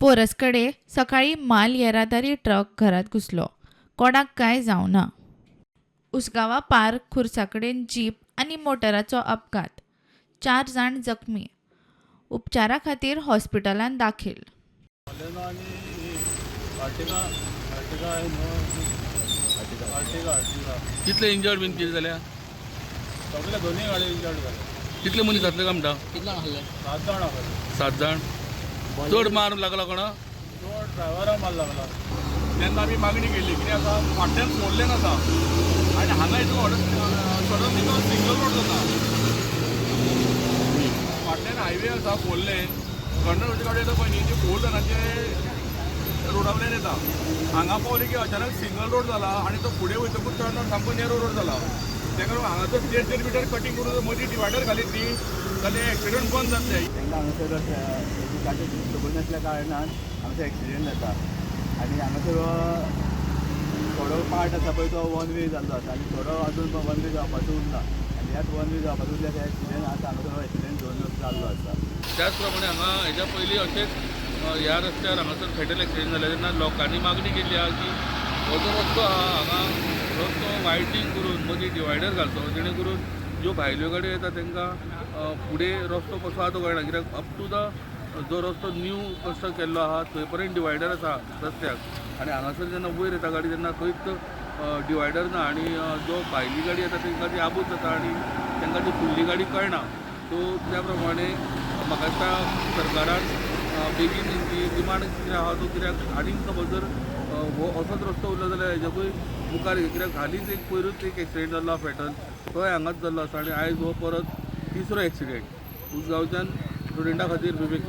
पोरसकडे सकाळी माल येरादारी ट्रक घरात घुसलो. कोणाक काय जावं ना. उसगांवा पार खुर्साकडेन जीप आनी मोटराचो अपघात. 4 जाण जखमी. उपचारा खातीर हॉस्पिटलांत दाखल. कितले इंजर्ड बीन कितें जाल्या? सगळे दोन्ही गाडी इंजर्ड जाले. कितले मनीस घातले काय म्हणटा? 7 जाण आसले. 7 जाण. चड मार लागला कोणा? तो ड्रायव्हराक मार लागला. तेन्ना आमी मागणी केली कित्याक आसा फाटल्यान फोर लेन आसा आनी हांगा सडन तिका सिंगल रोड जाता. फाटल्यान हायवे आसा फोर लेन. कर्नाटकाची गाडी येता पळय न्ही ती 4 लेनाचे रोडा वयल्यान येता. हांगा पावली की अचानक सिंगल रोड जाला आनी तो फुडें वयतकूच टर्न सामको नेरो रोड जाला. तेका लागून हांगा जर 1.5 मिटर कटींग करून मदीं डिवायडर घालीत न्ही जाल्यार एक्सिडंट बंद जातले. तेंकां हांगासर गाडी खबर नासल्या कारणान हांगासर एक्सिडेंट जाता आनी हांगासर थोडो पार्ट आसा पळय तो वन वे जाल्लो आसा आनी थोडो अजून वन वे जावपाचो उरला आनी ह्याच वन वे जावपाचो उरल्यार एक्सिडेंट आसा हांगासर एक्सिडेंट दोन जाल्लो आसा. त्याच प्रमाणे हांगा हेच्या पयलीं अशेंच ह्या रस्त्यार हांगासर फेटल एक्सिडेंट जाले तेन्ना लोकांनी मागणी केल्ली आहा की हो जो रस्तो आहा हांगा रस्तो वायडनींग करून मदीं डिवायडर घालचो जेणे करून ज्यो भायल्यो गाडयो येता तांकां फुडें रस्तो कसो आहा तो कळना. कित्याक अप टू द जो रस्तो न्यू कन्स्ट्रक्ट केल्लो आहा थंय पर्यंत डिवायडर आसा रस्त्याक आनी हांगासर जेन्ना वयर येता गाडी तेन्ना खंयच डिवायडर ना आनी जो भायली गाडी येता तांकां ती आबूज जाता आनी तांकां ती फुडली गाडी कळना. सो त्या प्रमाणे म्हाका दिसता सरकारान बेगीन ती डिमांड कितें आहा तो कित्याक आनीक समज जर हो असोच रस्तो उरलो जाल्यार हेज्याकूय मुखार कित्याक हालींच एक पयरूच एक एक्सिडेंट जाल्लो फेटल तोय हांगाच जाल्लो आसा आनी आयज हो परत तिसरो एक्सिडेंट. उसगांवच्यान स्टुडंटा खातीर विवेक.